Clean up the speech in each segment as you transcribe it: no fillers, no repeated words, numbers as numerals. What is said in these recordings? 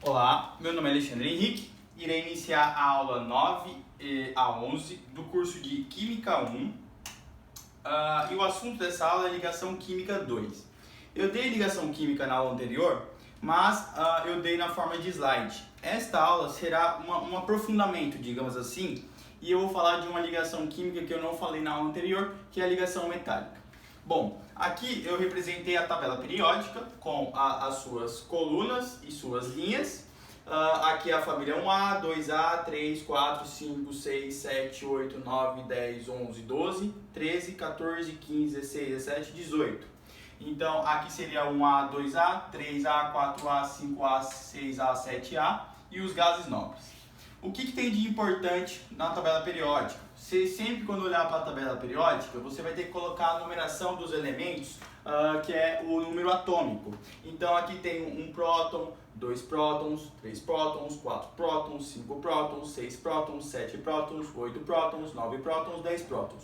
Olá, meu nome é Alexandre Henrique, irei iniciar a aula 9 a 11 do curso de Química 1 e o assunto dessa aula é ligação química 2. Eu dei ligação química na aula anterior, mas eu dei na forma de slide. Esta aula será um aprofundamento, digamos assim, e eu vou falar de uma ligação química que eu não falei na aula anterior, que é a ligação metálica. Bom, aqui eu representei a tabela periódica com as suas colunas e suas linhas. Aqui é a família 1A, 2A, 3, 4, 5, 6, 7, 8, 9, 10, 11, 12, 13, 14, 15, 16, 17, 18. Então aqui seria 1A, 2A, 3A, 4A, 5A, 6A, 7A e os gases nobres. O que tem de importante na tabela periódica? Você sempre quando olhar para a tabela periódica, você vai ter que colocar a numeração dos elementos, que é o número atômico. Então aqui tem um próton, 2 prótons, 3 prótons, 4 prótons, 5 prótons, 6 prótons, 7 prótons, 8 prótons, 9 prótons, 10 prótons.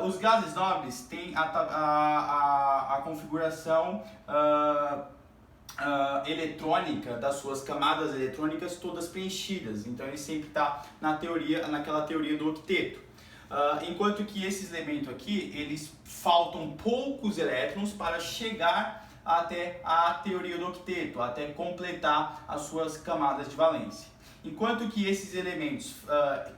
Os gases nobres têm a configuração eletrônica das suas camadas eletrônicas todas preenchidas, então ele sempre está naquela teoria do octeto. Enquanto que esses elementos aqui, eles faltam poucos elétrons para chegar até a teoria do octeto, até completar as suas camadas de valência. Enquanto que esses elementos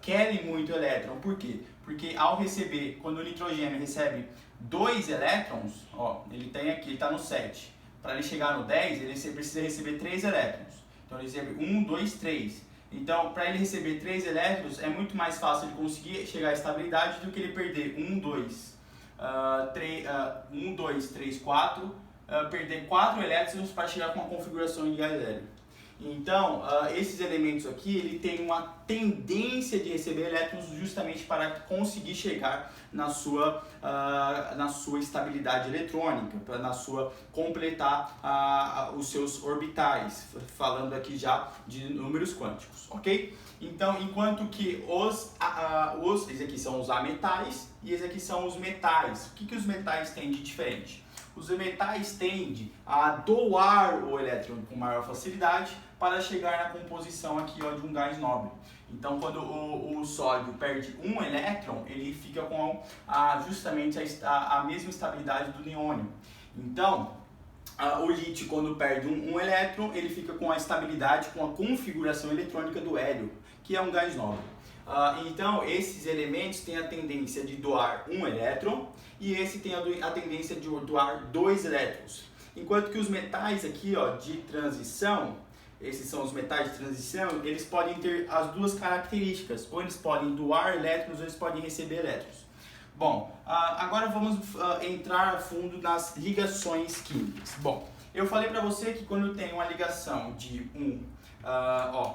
querem muito elétron, por quê? Porque ao receber, quando o nitrogênio recebe 2 elétrons, ó, ele tem aqui, ele está no 7. Para ele chegar no 10, ele precisa receber 3 elétrons. Então ele recebe 1, 2, 3. Então, para ele receber 3 elétrons, é muito mais fácil ele conseguir chegar à estabilidade do que ele perder 1, 2, 3, 4, perder 4 elétrons para chegar com uma configuração de gás hélio. Então, esses elementos aqui, ele tem uma tendência de receber elétrons justamente para conseguir chegar na sua estabilidade eletrônica, para completar os seus orbitais, falando aqui já de números quânticos, ok? Então, enquanto que esses aqui são os ametais e esses aqui são os metais. O que os metais têm de diferente? Os metais tendem a doar o elétron com maior facilidade para chegar na composição aqui, ó, de um gás nobre. Então, quando o sódio perde um elétron, ele fica com justamente a mesma estabilidade do neônio. Então, o lítio, quando perde um elétron, ele fica com a estabilidade, com a configuração eletrônica do hélio, que é um gás nobre. Então, esses elementos têm a tendência de doar um elétron e esse tem a tendência de doar 2 elétrons. Enquanto que os metais aqui, ó, de transição, esses são os metais de transição, eles podem ter as duas características, ou eles podem doar elétrons ou eles podem receber elétrons. Bom, agora vamos entrar a fundo nas ligações químicas. Bom, eu falei para você que quando tem uma ligação de a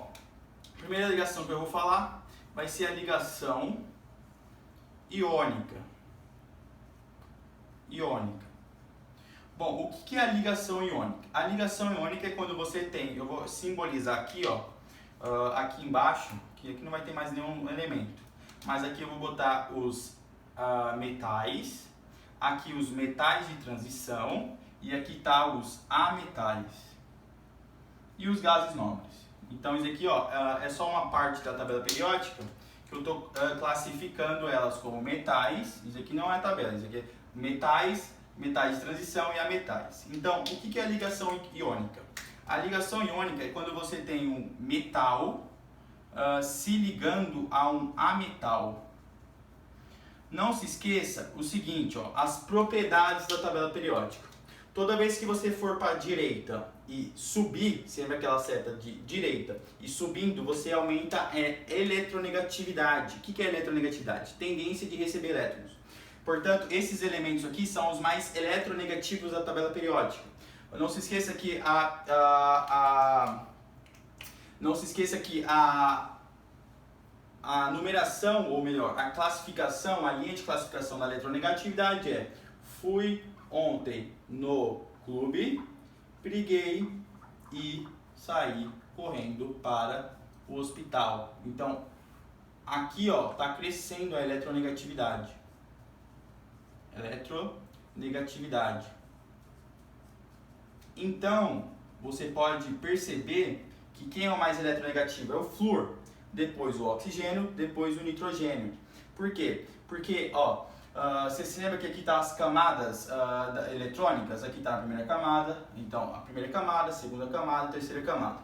primeira ligação que eu vou falar vai ser a ligação iônica. Bom, o que é a ligação iônica? A ligação iônica é quando você tem, eu vou simbolizar aqui, ó, aqui embaixo, que aqui não vai ter mais nenhum elemento, mas aqui eu vou botar os metais, aqui os metais de transição e aqui tá os ametais e os gases nobres. Então isso aqui, ó, é só uma parte da tabela periódica que eu estou classificando elas como metais. Isso aqui não é tabela, isso aqui é metais, metais de transição e ametais. Então, o que é a ligação iônica? A ligação iônica é quando você tem um metal se ligando a um ametal. Não se esqueça o seguinte, ó, as propriedades da tabela periódica. Toda vez que você for para a direita e subir, sempre aquela seta de direita, e subindo, você aumenta a eletronegatividade. O que é eletronegatividade? Tendência de receber elétrons. Portanto, esses elementos aqui são os mais eletronegativos da tabela periódica. Não se esqueça que a numeração, ou melhor, a classificação, a linha de classificação da eletronegatividade é: fui ontem no clube, briguei e saí correndo para o hospital. Então, aqui, ó, está crescendo a eletronegatividade. Então, você pode perceber que quem é o mais eletronegativo? É o flúor, depois o oxigênio, depois o nitrogênio. Por quê? Porque, ó, você se lembra que aqui tá as camadas eletrônicas? Aqui tá a primeira camada, então a primeira camada, a segunda camada, a terceira camada.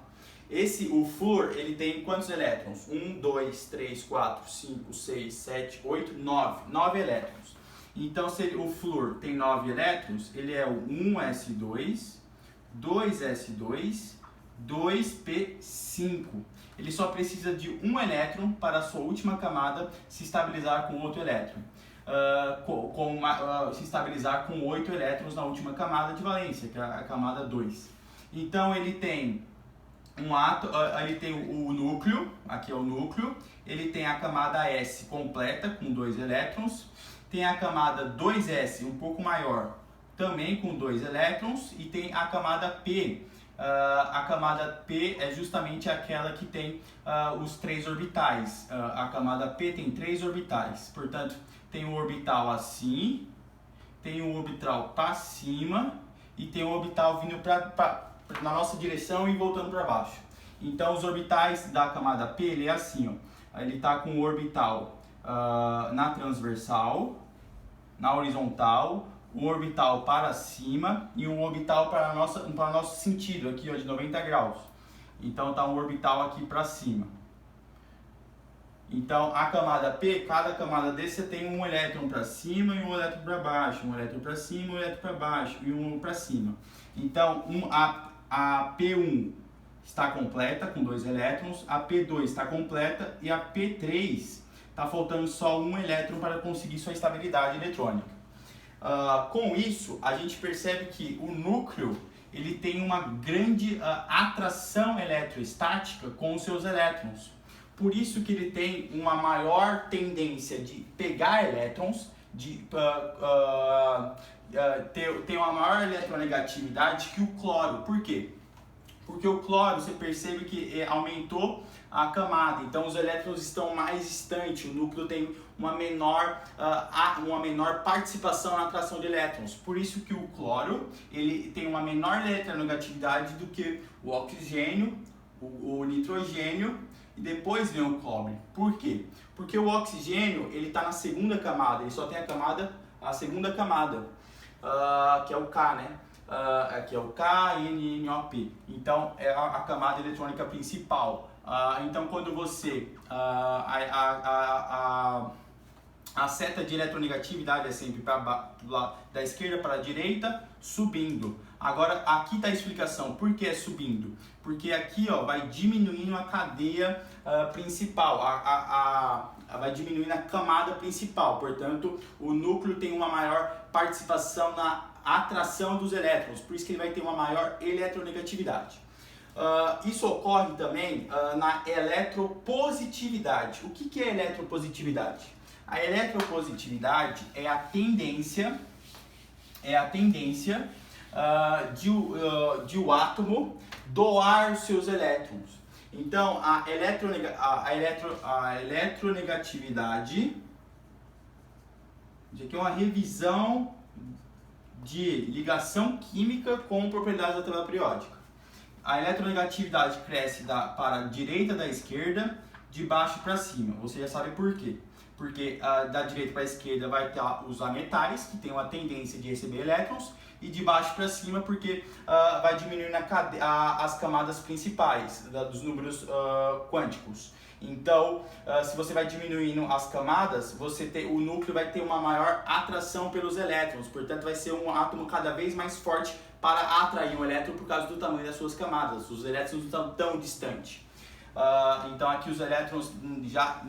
O flúor, ele tem quantos elétrons? 1, 2, 3, 4, 5, 6, 7, 8, 9. 9 elétrons. Então, se o flúor tem 9 elétrons, ele é o 1s2, 2s2, 2p5. Ele só precisa de um elétron para a sua última camada se estabilizar com outro elétron. Se estabilizar com 8 elétrons na última camada de valência, que é a camada 2. Então, ele tem ele tem o núcleo, aqui é o núcleo, ele tem a camada S completa com 2 elétrons, tem a camada 2s um pouco maior, também com 2 elétrons, e tem a camada P. A camada P é justamente aquela que tem os 3 orbitais. A camada P tem 3 orbitais, portanto, tem um orbital assim, tem um orbital para cima e tem um orbital vindo na nossa direção e voltando para baixo. Então, os orbitais da camada P, ele é assim, ó. Ele está com o orbital na transversal, na horizontal, um orbital para cima e um orbital para o nosso sentido, aqui, ó, de 90 graus. Então, está um orbital aqui para cima. Então, a camada P, cada camada desse, você tem um elétron para cima e um elétron para baixo, um elétron para cima, um elétron para baixo e um para cima. Então, a P1 está completa com 2 elétrons, a P2 está completa e a P3 está faltando só um elétron para conseguir sua estabilidade eletrônica. Com isso, a gente percebe que o núcleo ele tem uma grande atração eletrostática com os seus elétrons. Por isso que ele tem uma maior tendência de pegar elétrons, de ter uma maior eletronegatividade que o cloro. Por quê? Porque o cloro, você percebe que aumentou a camada, então os elétrons estão mais distantes, o núcleo tem uma menor participação na atração de elétrons. Por isso que o cloro ele tem uma menor eletronegatividade do que o oxigênio, o nitrogênio e depois vem o cobre. Por quê? Porque o oxigênio ele está na segunda camada, ele só tem a segunda camada, que é o K, né? Aqui é o K, N, N, O, P. Então é a camada eletrônica principal. Então quando você a seta de eletronegatividade é sempre da esquerda para a direita, subindo. Agora aqui está a explicação por que é subindo. Porque aqui, ó, vai diminuindo a cadeia principal, vai diminuindo a camada principal. Portanto, o núcleo tem uma maior participação na atração dos elétrons, por isso que ele vai ter uma maior eletronegatividade. Isso ocorre também na eletropositividade. O que é eletropositividade? A eletropositividade é a tendência de o átomo doar os seus elétrons. Então, a eletronegatividade, isso aqui é uma revisão de ligação química com propriedades da tabela periódica. A eletronegatividade cresce para a direita da esquerda, de baixo para cima. Você já sabe por quê. Porque da direita para a esquerda vai ter os ametais, que tem uma tendência de receber elétrons, e de baixo para cima porque vai diminuir as camadas principais dos números quânticos. Então, se você vai diminuindo as camadas, o núcleo vai ter uma maior atração pelos elétrons, portanto vai ser um átomo cada vez mais forte para atrair um elétron por causa do tamanho das suas camadas. Os elétrons não estão tão distantes. Então aqui os elétrons já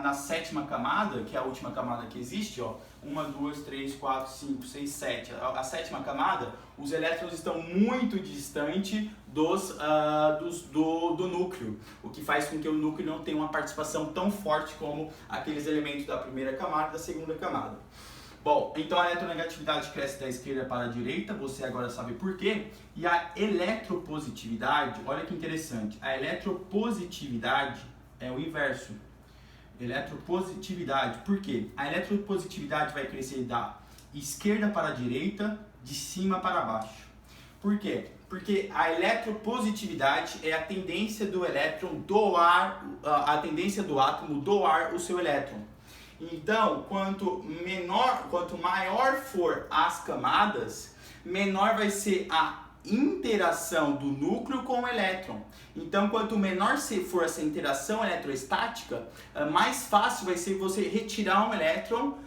na sétima camada, que é a última camada que existe, ó, 1, 2, 3, 4, 5, 6, 7. A sétima camada, os elétrons estão muito distante do núcleo, o que faz com que o núcleo não tenha uma participação tão forte como aqueles elementos da primeira camada e da segunda camada. Bom, então a eletronegatividade cresce da esquerda para a direita, você agora sabe por quê. E a eletropositividade, olha que interessante, a eletropositividade é o inverso. Eletropositividade, por quê? A eletropositividade vai crescer da esquerda para a direita, de cima para baixo. Por quê? Porque a eletropositividade é a tendência do elétron doar, a tendência do átomo doar o seu elétron. Então, quanto maior for as camadas, menor vai ser a interação do núcleo com o elétron. Então, quanto menor for essa interação eletrostática, mais fácil vai ser você retirar um elétron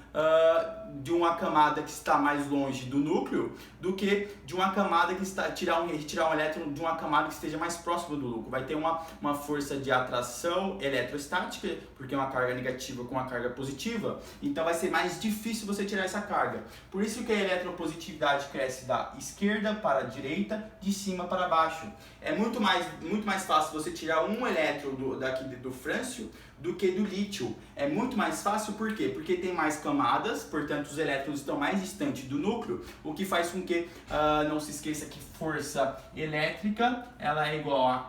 de uma camada que está mais longe do núcleo do que de uma camada que está retirar um elétron de uma camada que esteja mais próxima do núcleo. Vai ter uma força de atração eletrostática, porque é uma carga negativa com uma carga positiva, então vai ser mais difícil você tirar essa carga. Por isso que a eletropositividade cresce da esquerda para a direita, de cima para baixo. É muito mais fácil você tirar um elétron do frâncio do que do lítio. É muito mais fácil, por quê? Porque tem mais camadas, portanto os elétrons estão mais distantes do núcleo, o que faz com que, não se esqueça que força elétrica ela é igual a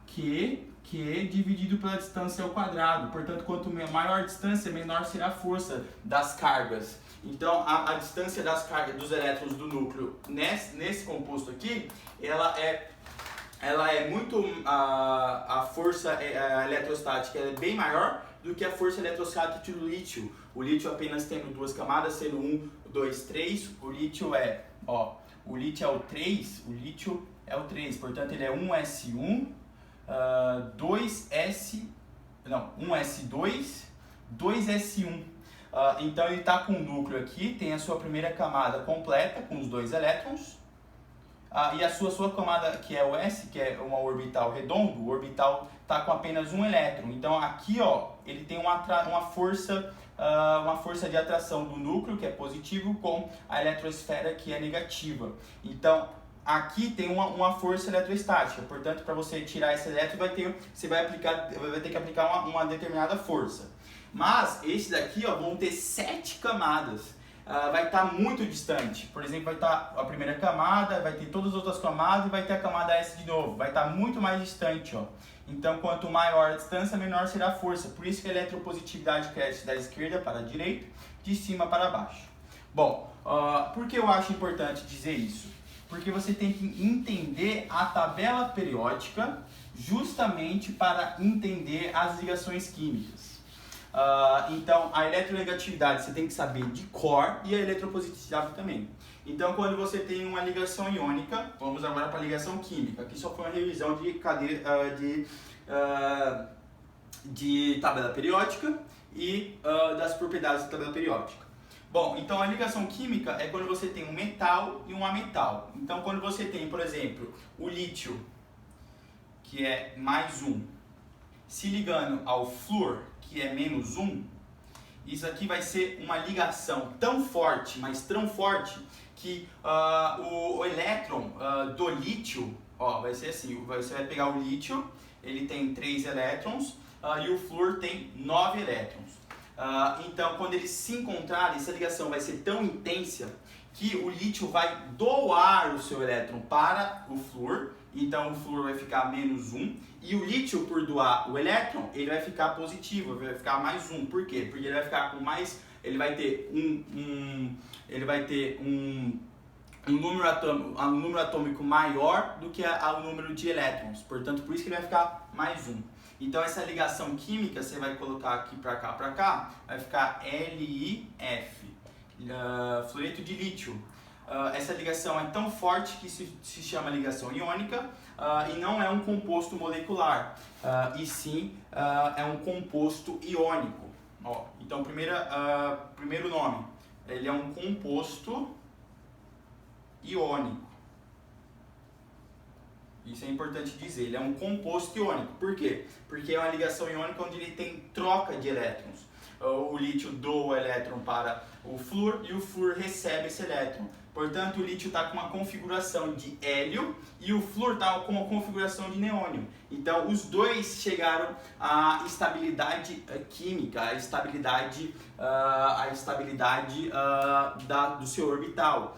Q dividido pela distância ao quadrado. Portanto, quanto maior a distância, menor será a força das cargas. Então, a distância das cargas dos elétrons do núcleo nesse composto aqui, ela é muito, a força eletrostática é bem maior do que a força eletrostática do lítio. O lítio apenas tendo duas camadas, sendo 1, 2, 3. O lítio é o 3, o lítio é o 3, portanto ele é 1s1, 1s2, 2s1. Então ele está com o núcleo aqui, tem a sua primeira camada completa com os dois elétrons. E a sua camada, que é o S, que é uma orbital redondo, o orbital está com apenas um elétron. Então aqui ele tem uma força de atração do núcleo, que é positivo, com a eletrosfera, que é negativa. Então aqui tem uma força eletrostática, portanto para você tirar esse elétron você vai ter que aplicar uma determinada força. Mas esse daqui vão ter 7 camadas. Vai estar muito distante. Por exemplo, vai estar a primeira camada, vai ter todas as outras camadas e vai ter a camada S de novo. Vai estar muito mais distante. Então, quanto maior a distância, menor será a força. Por isso que a eletropositividade cresce da esquerda para a direita, de cima para baixo. Bom, por que eu acho importante dizer isso? Porque você tem que entender a tabela periódica justamente para entender as ligações químicas. Então, a eletronegatividade você tem que saber de cor e a eletropositividade também. Então, quando você tem uma ligação iônica, vamos agora para a ligação química. Aqui só foi uma revisão de tabela periódica e das propriedades da tabela periódica. Bom, então a ligação química é quando você tem um metal e um ametal. Então, quando você tem, por exemplo, o lítio, que é mais 1, se ligando ao flúor, que é menos 1, isso aqui vai ser uma ligação tão forte, mas tão forte, que o elétron do lítio, vai ser assim, você vai pegar o lítio, ele tem 3 elétrons, e o flúor tem 9 elétrons. Então, quando eles se encontrarem, essa ligação vai ser tão intensa que o lítio vai doar o seu elétron para o flúor, então o flúor vai ficar menos 1, e o lítio, por doar o elétron, ele vai ficar positivo, vai ficar mais 1. Por quê? Porque ele vai ficar com mais, ele vai ter um número atômico maior do que o número de elétrons, portanto, por isso que ele vai ficar mais 1. Então, essa ligação química, você vai colocar aqui para cá, vai ficar LiF, fluoreto de lítio. Essa ligação é tão forte que se chama ligação iônica e não é um composto molecular, e sim é um composto iônico. Então, primeiro nome, ele é um composto iônico. Isso é importante dizer, ele é um composto iônico. Por quê? Porque é uma ligação iônica onde ele tem troca de elétrons. O lítio doa o elétron para o flúor e o flúor recebe esse elétron. Portanto, o lítio está com uma configuração de hélio e o flúor está com uma configuração de neônio. Então, os dois chegaram à estabilidade química, à estabilidade a estabilidade do seu orbital,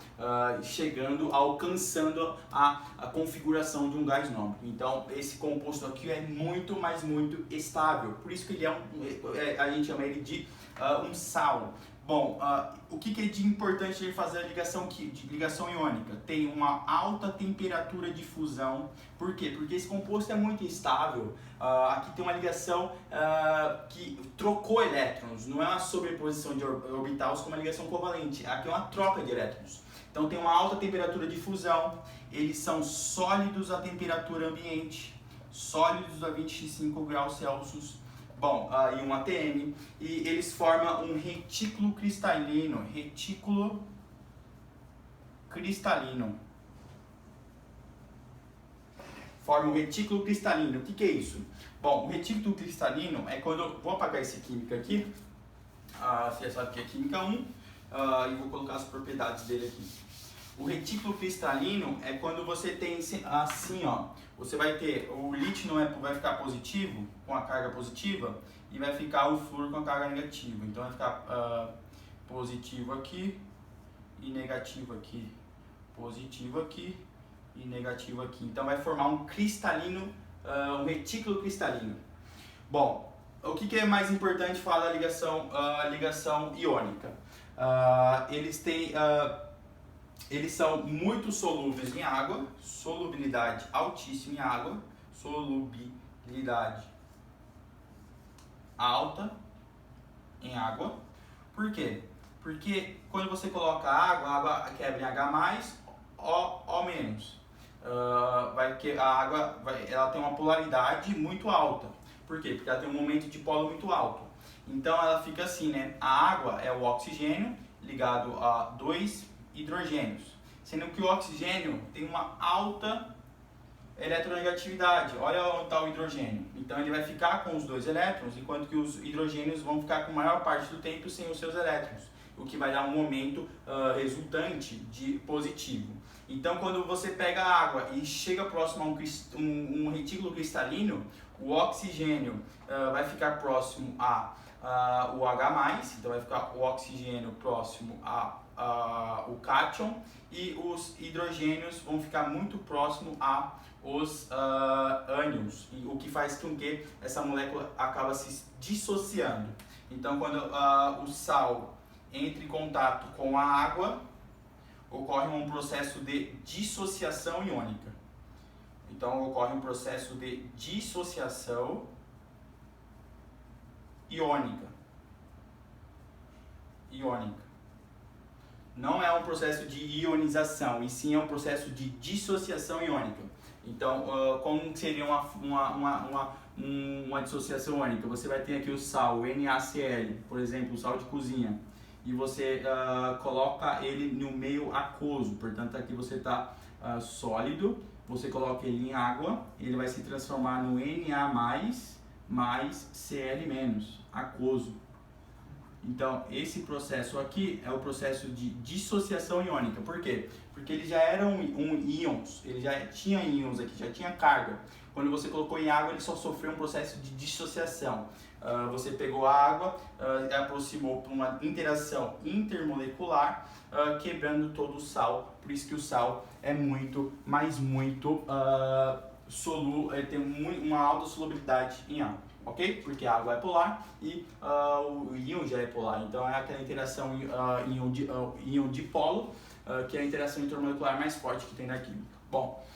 alcançando a configuração de um gás nobre. Então esse composto aqui é muito, mas muito estável, por isso que ele a gente chama ele de um sal. Bom, o que é de importante ele fazer a ligação iônica? Tem uma alta temperatura de fusão. Por quê? Porque esse composto é muito instável. Aqui tem uma ligação que trocou elétrons, não é uma sobreposição de orbitais como a ligação covalente. Aqui é uma troca de elétrons. Então tem uma alta temperatura de fusão, eles são sólidos a temperatura ambiente, sólidos a 25 graus Celsius. Bom, e um ATM, e eles formam um retículo cristalino. Forma um retículo cristalino. O que é isso? Bom, o retículo cristalino é quando... Vou apagar essa química aqui. Você sabe que é química 1. E vou colocar as propriedades dele aqui. O retículo cristalino é quando você tem assim, ó. Você vai ter o lítio vai ficar positivo, com a carga positiva, e vai ficar o flúor com a carga negativa. Então vai ficar positivo aqui e negativo aqui. Positivo aqui e negativo aqui. Então vai formar um cristalino, um retículo cristalino. Bom, o que é mais importante falar da ligação iônica? Eles são muito solúveis em água, solubilidade altíssima em água, solubilidade alta em água. Por quê? Porque quando você coloca água, a água quebra em H+, O-. A água ela tem uma polaridade muito alta. Por quê? Porque ela tem um momento de polo muito alto. Então ela fica assim, né? A água é o oxigênio ligado a 2 hidrogênios, sendo que o oxigênio tem uma alta eletronegatividade. Olha onde está o hidrogênio. Então ele vai ficar com os 2 elétrons, enquanto que os hidrogênios vão ficar com a maior parte do tempo sem os seus elétrons, o que vai dar um momento resultante de positivo. Então quando você pega a água e chega próximo a um retículo cristalino, o oxigênio vai ficar próximo o H+, então vai ficar o oxigênio próximo o cátion, e os hidrogênios vão ficar muito próximo aos ânions, o que faz com que essa molécula acaba se dissociando. Então quando o sal entra em contato com a água, ocorre um processo de dissociação iônica. Então ocorre um processo de dissociação iônica. Não é um processo de ionização, e sim é um processo de dissociação iônica. Então, como seria uma dissociação iônica? Você vai ter aqui o sal, o NaCl, por exemplo, o sal de cozinha, e você coloca ele no meio aquoso. Portanto, aqui você está sólido, você coloca ele em água, ele vai se transformar no Na+, mais Cl-, aquoso. Então, esse processo aqui é o processo de dissociação iônica. Por quê? Porque eles já eram íons, ele já tinha íons aqui, já tinha carga. Quando você colocou em água, ele só sofreu um processo de dissociação. Você pegou a água, aproximou para uma interação intermolecular, quebrando todo o sal. Por isso que o sal é muito, mas muito solúvel, tem uma alta solubilidade em água. Ok? Porque a água é polar e o íon já é polar. Então é aquela interação íon-dipolo, que é a interação intermolecular mais forte que tem na química. Bom,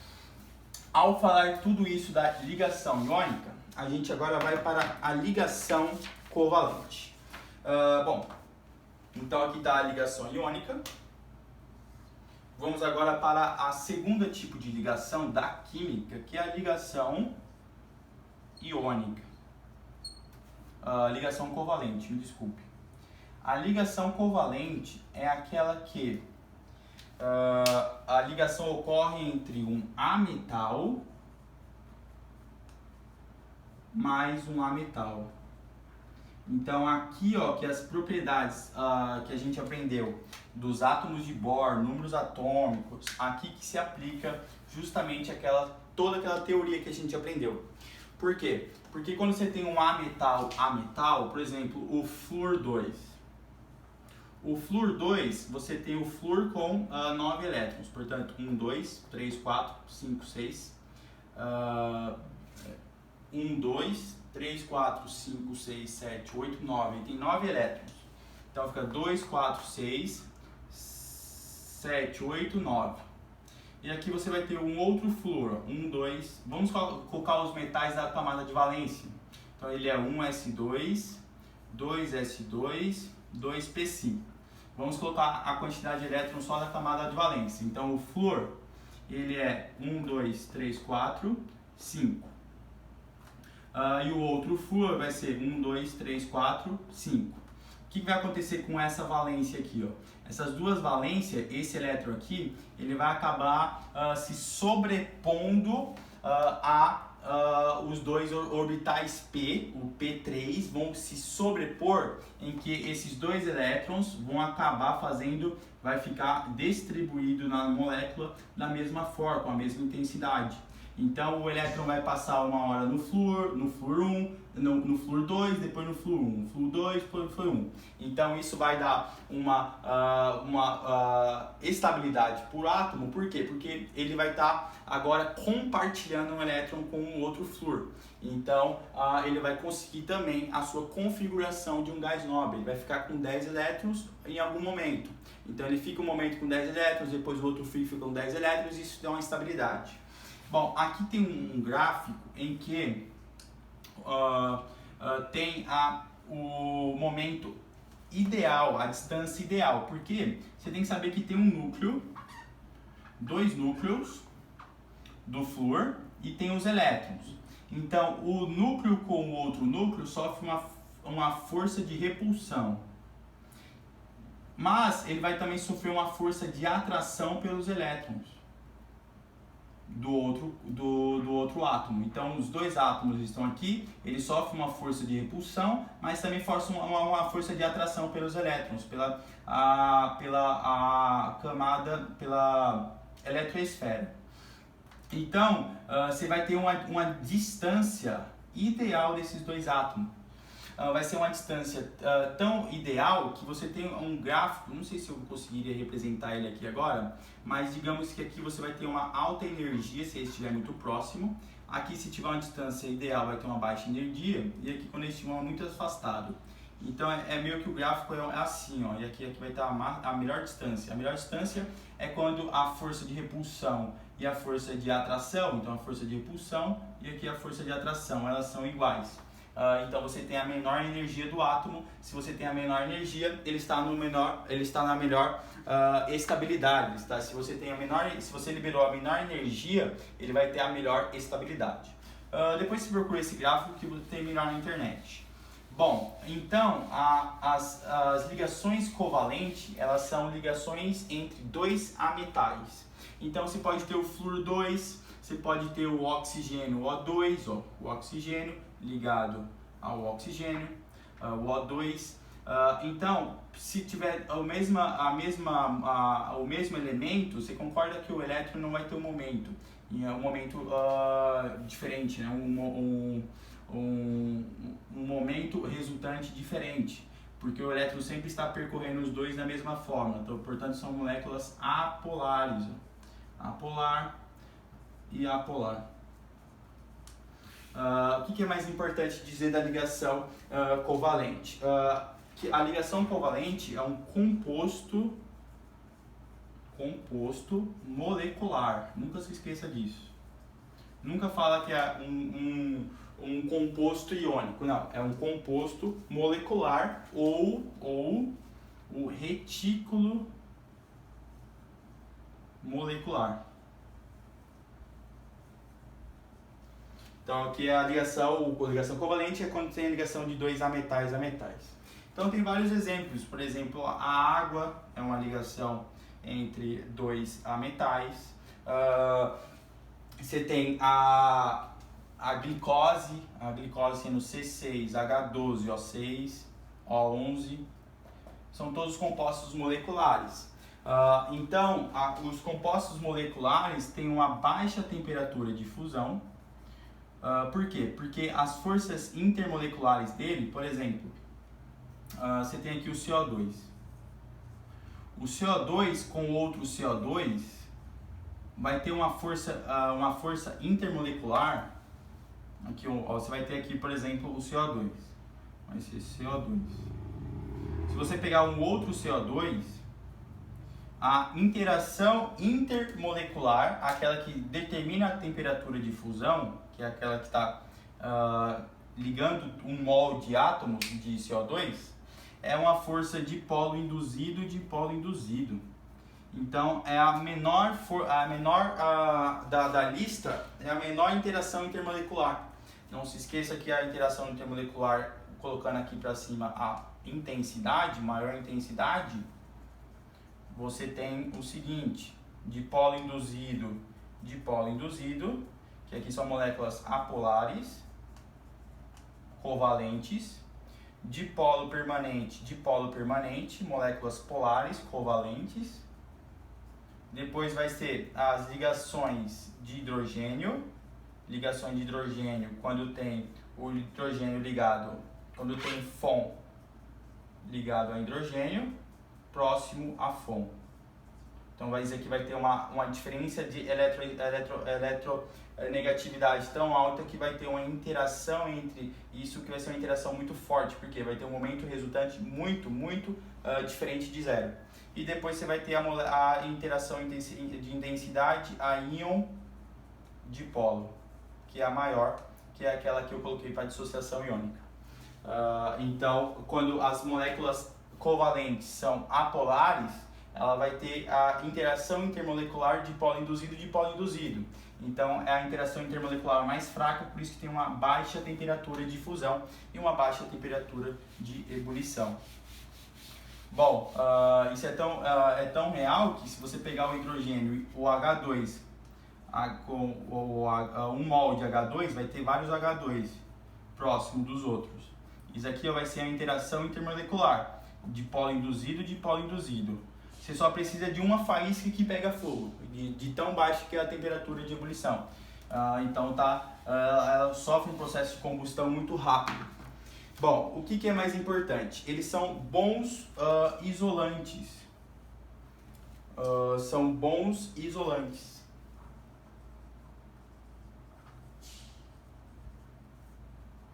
ao falar tudo isso da ligação iônica, a gente agora vai para a ligação covalente. Bom, então aqui está a ligação iônica. Vamos agora para a segunda tipo de ligação da química, que é a ligação iônica. Ligação covalente, me desculpe. A ligação covalente é aquela que a ligação ocorre entre um ametal mais um ametal. Então aqui, ó, que as propriedades que a gente aprendeu dos átomos de Bohr, números atômicos, aqui que se aplica justamente toda aquela teoria que a gente aprendeu. Por quê? Porque quando você tem um ametal, por exemplo, o flúor 2, O flúor 2, você tem o flúor com 9 elétrons, portanto 1, 2, 3, 4, 5, 6, 1, 2, 3, 4, 5, 6, 7, 8, 9, tem 9 elétrons. Então fica 2, 4, 6, 7, 8, 9. E aqui você vai ter um outro flúor, 1, 2, vamos colocar os metais da camada de valência. Então ele é 1s2, 2s2, 2p5. Vamos colocar a quantidade de elétrons só da camada de valência. Então o flúor, ele é 1, 2, 3, 4, 5. E o outro flúor vai ser 1, 2, 3, 4, 5. O que vai acontecer com essa valência aqui? Ó? Essas duas valências, esse elétron aqui, ele vai acabar se sobrepondo os dois orbitais P, o P3, vão se sobrepor, em que esses dois elétrons vão acabar vai ficar distribuído na molécula da mesma forma, com a mesma intensidade. Então o elétron vai passar uma hora no flúor 1, no flúor 2, depois no flúor 1, no flúor 2, depois no flúor 1. Então isso vai dar uma estabilidade por átomo, por quê? Porque ele vai estar agora compartilhando um elétron com um outro flúor. Então ele vai conseguir também a sua configuração de um gás nobre, ele vai ficar com 10 elétrons em algum momento. Então ele fica um momento com 10 elétrons, depois o outro fica com 10 elétrons e isso dá uma estabilidade. Bom, aqui tem um gráfico em que tem o momento ideal, a distância ideal, porque você tem que saber que tem um núcleo, dois núcleos do flúor e tem os elétrons. Então, o núcleo com o outro núcleo sofre uma força de repulsão, mas ele vai também sofrer uma força de atração pelos elétrons do outro átomo. Então os dois átomos estão aqui, ele sofre uma força de repulsão, mas também sofre uma força de atração pelos elétrons, pela eletroesfera. Então você vai ter uma distância ideal desses dois átomos. Vai ser uma distância tão ideal que você tem um gráfico, não sei se eu conseguiria representar ele aqui agora, mas digamos que aqui você vai ter uma alta energia se ele estiver muito próximo, aqui se tiver uma distância ideal vai ter uma baixa energia, e aqui quando ele estiver muito afastado. Então é meio que o gráfico é assim, ó, e aqui vai estar a melhor distância. A melhor distância é quando a força de repulsão e a força de atração, então a força de repulsão e aqui a força de atração, elas são iguais. Então você tem a menor energia do átomo. Se você tem a menor energia, ele está na melhor estabilidade. Tá? Se você liberou a menor energia, ele vai ter a melhor estabilidade. Depois você procura esse gráfico que você tem melhor na internet. Bom, então as ligações covalentes, elas são ligações entre dois ametais. Então você pode ter o flúor 2, você pode ter o oxigênio O2, ó, o oxigênio ligado ao oxigênio, o O2. Então, se tiver o mesmo elemento, você concorda que o elétron não vai ter um momento diferente, né? Um momento resultante diferente, porque o elétron sempre está percorrendo os dois da mesma forma. Então, portanto, são moléculas apolares, ó. Apolar e apolar. O que é mais importante dizer da ligação covalente? Que a ligação covalente é um composto molecular. Nunca se esqueça disso. Nunca fala que é um composto iônico. Não, é um composto molecular ou o retículo molecular. Então aqui a ligação covalente é quando tem a ligação de dois ametais a metais. Então tem vários exemplos, por exemplo, a água é uma ligação entre dois ametais. Você tem a glicose sendo C6H12O6, O11, são todos compostos moleculares. Então os compostos moleculares têm uma baixa temperatura de fusão. Por quê? Porque as forças intermoleculares dele, por exemplo, você tem aqui o CO2. o CO2 com outro CO2 vai ter uma força intermolecular. Aqui, ó, você vai ter aqui, por exemplo, o CO2. Vai ser CO2. Se você pegar um outro CO2, a interação intermolecular, aquela que determina a temperatura de fusão, que é aquela que está ligando um mol de átomos de CO2, é uma força dipolo induzido e dipolo induzido. Então, é a menor da lista, é a menor interação intermolecular. Não se esqueça que a interação intermolecular, colocando aqui para cima a intensidade, maior intensidade, você tem o seguinte: dipolo induzido, que aqui são moléculas apolares, covalentes, dipolo permanente, moléculas polares, covalentes. Depois vai ser as ligações de hidrogênio, quando tem o hidrogênio ligado, quando tem FON ligado a hidrogênio, próximo a FON. Então vai dizer que vai ter uma diferença de eletronegatividade tão alta que vai ter uma interação entre isso, que vai ser uma interação muito forte, porque vai ter um momento resultante muito diferente de zero. E depois você vai ter a interação de intensidade a íon dipolo, que é a maior, que é aquela que eu coloquei para dissociação iônica. Então, quando as moléculas covalentes são apolares, ela vai ter a interação intermolecular dipolo induzido. Então, é a interação intermolecular mais fraca, por isso que tem uma baixa temperatura de fusão e uma baixa temperatura de ebulição. Bom, isso é tão real que se você pegar o hidrogênio, o H2, com um mol de H2, vai ter vários H2 próximo dos outros. Isso aqui vai ser a interação intermolecular, dipolo induzido. Você só precisa de uma faísca que pega fogo, de tão baixa que é a temperatura de ebulição. Então ela sofre um processo de combustão muito rápido. Bom, o que é mais importante? Eles são bons isolantes.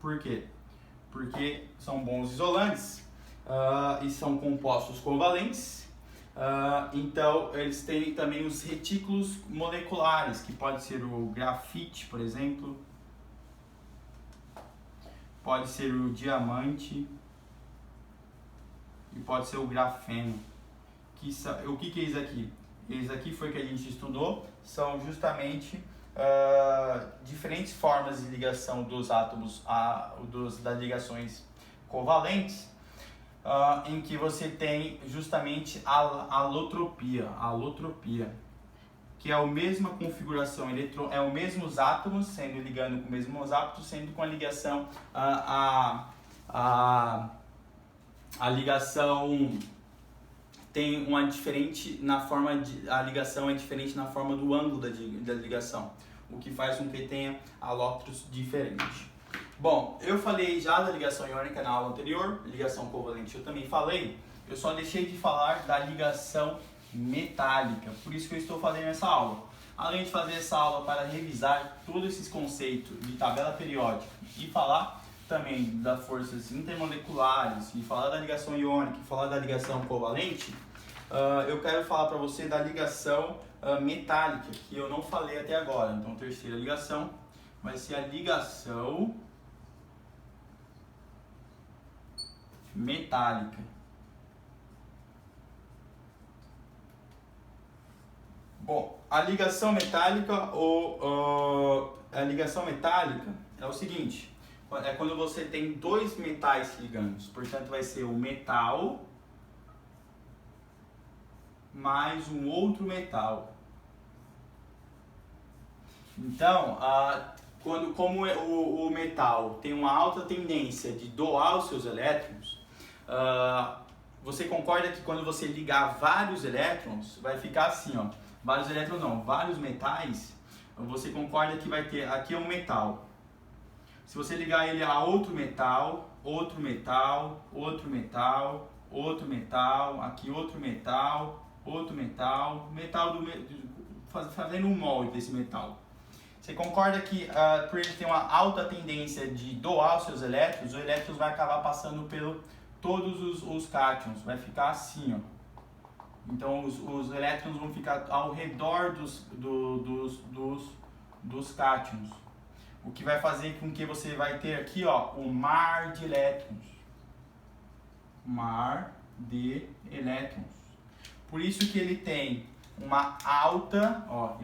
Por quê? Porque são bons isolantes e são compostos covalentes. Então, eles têm também os retículos moleculares, que pode ser o grafite, por exemplo. Pode ser o diamante e pode ser o grafeno. O que é isso aqui? Isso aqui foi que a gente estudou, são justamente diferentes formas de ligação dos átomos, das ligações covalentes, em que você tem justamente a alotropia, que é a mesma configuração, é os mesmos átomos ligando com os mesmos átomos, sendo com a ligação a ligação tem uma diferente na forma a ligação é diferente na forma do ângulo da ligação, o que faz com que tenha alótropos diferentes. Bom, eu falei já da ligação iônica na aula anterior, ligação covalente eu também falei, eu só deixei de falar da ligação metálica, por isso que eu estou fazendo essa aula. Além de fazer essa aula para revisar todos esses conceitos de tabela periódica e falar também das forças intermoleculares, e falar da ligação iônica e falar da ligação covalente, eu quero falar para você da ligação metálica, que eu não falei até agora. Então, a terceira ligação vai ser a ligação metálica. Bom, a ligação metálica é o seguinte: é quando você tem dois metais se ligando. Portanto, vai ser o metal mais um outro metal. Então, como o metal tem uma alta tendência de doar os seus elétrons, você concorda que quando você ligar vários elétrons, vai ficar assim, ó. Vários metais, você concorda que vai ter, aqui é um metal. Se você ligar ele a outro metal, outro metal, outro metal, outro metal, aqui outro metal, fazendo um molde desse metal. Você concorda que por ele ter uma alta tendência de doar os seus elétrons vai acabar passando pelo todos os cátions, vai ficar assim, ó. Então os elétrons vão ficar ao redor dos cátions, o que vai fazer com que você vai ter aqui, ó, o mar de elétrons. Mar de elétrons. Por isso que ele tem uma alta, ó,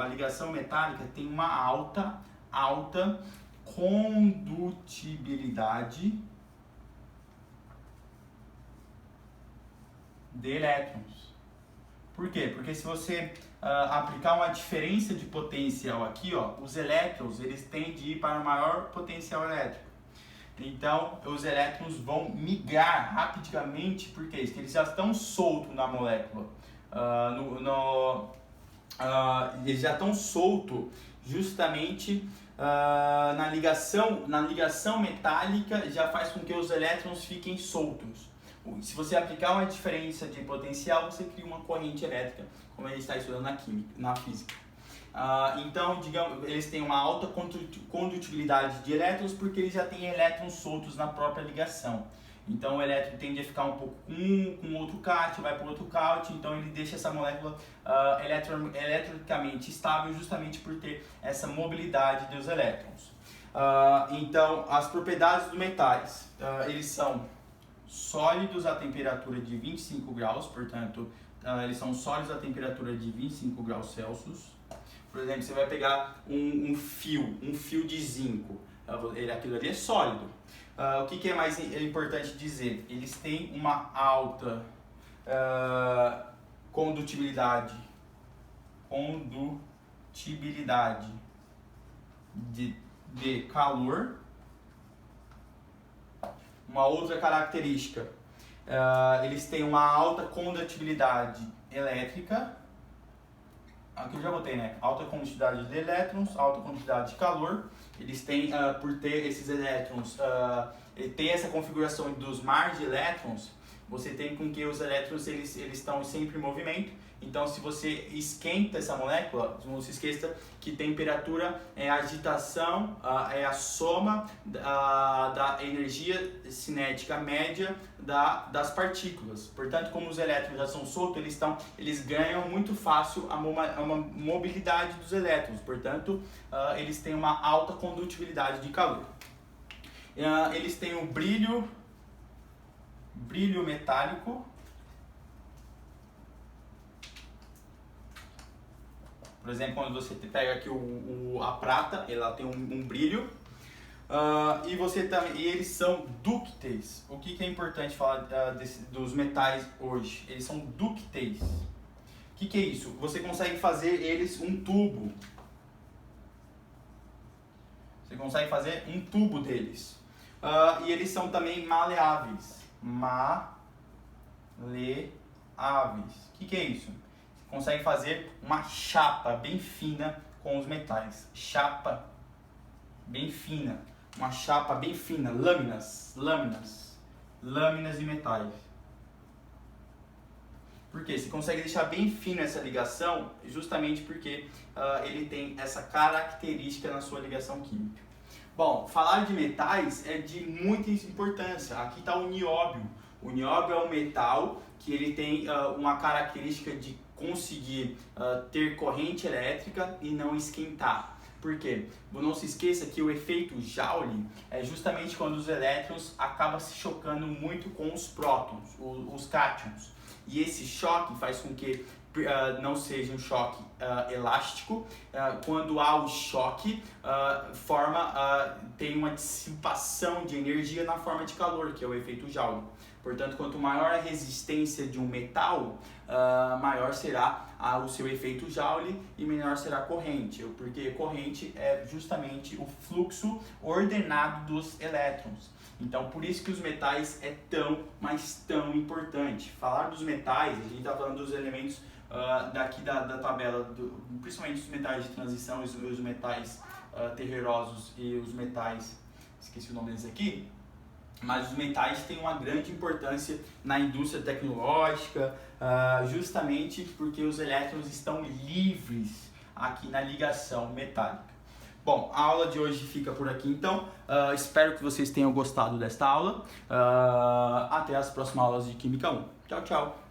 a ligação metálica tem uma alta condutibilidade de elétrons. Por quê? Porque se você aplicar uma diferença de potencial aqui, ó, os elétrons eles tendem a ir para o maior potencial elétrico. Então, os elétrons vão migrar rapidamente, porque eles já estão soltos na molécula. Eles já estão soltos justamente na ligação metálica, já faz com que os elétrons fiquem soltos. Se você aplicar uma diferença de potencial, você cria uma corrente elétrica, como a gente está estudando na física. Então, digamos, eles têm uma alta condutibilidade de elétrons porque eles já têm elétrons soltos na própria ligação. Então, o elétron tende a ficar um pouco com outro cátion, vai para outro cátion, então ele deixa essa molécula eletricamente estável justamente por ter essa mobilidade dos elétrons. Então, as propriedades dos metais, eles são sólidos a temperatura de 25 graus, portanto, eles são sólidos a temperatura de 25 graus Celsius. Por exemplo, você vai pegar um fio de zinco, aquilo ali é sólido. O que é mais importante dizer? Eles têm uma alta condutibilidade de calor. Uma outra característica, eles têm uma alta condutibilidade elétrica. Aqui eu já botei, né? Alta condutibilidade de elétrons, alta condutibilidade de calor. Eles têm, por ter esses elétrons, ter essa configuração dos mares de elétrons, você tem com que os elétrons eles estão sempre em movimento. Então, se você esquenta essa molécula, não se esqueça que temperatura é a agitação, é a soma da energia cinética média das partículas. Portanto, como os elétrons já são soltos, eles ganham muito fácil a mobilidade dos elétrons. Portanto, eles têm uma alta condutibilidade de calor. Eles têm o brilho metálico. Por exemplo, quando você pega aqui a prata, ela tem um brilho. E eles são dúcteis. O que é importante falar dos metais hoje? Eles são dúcteis. O que é isso? Você consegue fazer eles um tubo. Você consegue fazer um tubo deles. E eles são também maleáveis. Maleáveis. O que é isso? Você consegue fazer uma chapa bem fina com os metais. Chapa bem fina. Uma chapa bem fina. Lâminas de metais. Por quê? Você consegue deixar bem fina essa ligação justamente porque ele tem essa característica na sua ligação química. Bom, falar de metais é de muita importância. Aqui está o nióbio. O nióbio é um metal que ele tem uma característica de conseguir ter corrente elétrica e não esquentar. Por quê? Não se esqueça que o efeito Joule é justamente quando os elétrons acabam se chocando muito com os prótons, os cátions. E esse choque faz com que não seja um choque elástico. Quando há o choque, tem uma dissipação de energia na forma de calor, que é o efeito Joule. Portanto, quanto maior a resistência de um metal, maior será o seu efeito Joule e menor será a corrente. Porque corrente é justamente o fluxo ordenado dos elétrons. Então, por isso que os metais é mas tão importante. Falar dos metais, a gente está falando dos elementos daqui da tabela, principalmente os metais de transição, os metais terrerosos e os metais, esqueci o nome deles aqui. Mas os metais têm uma grande importância na indústria tecnológica, justamente porque os elétrons estão livres aqui na ligação metálica. Bom, a aula de hoje fica por aqui então. Espero que vocês tenham gostado desta aula. Até as próximas aulas de Química 1. Tchau, tchau!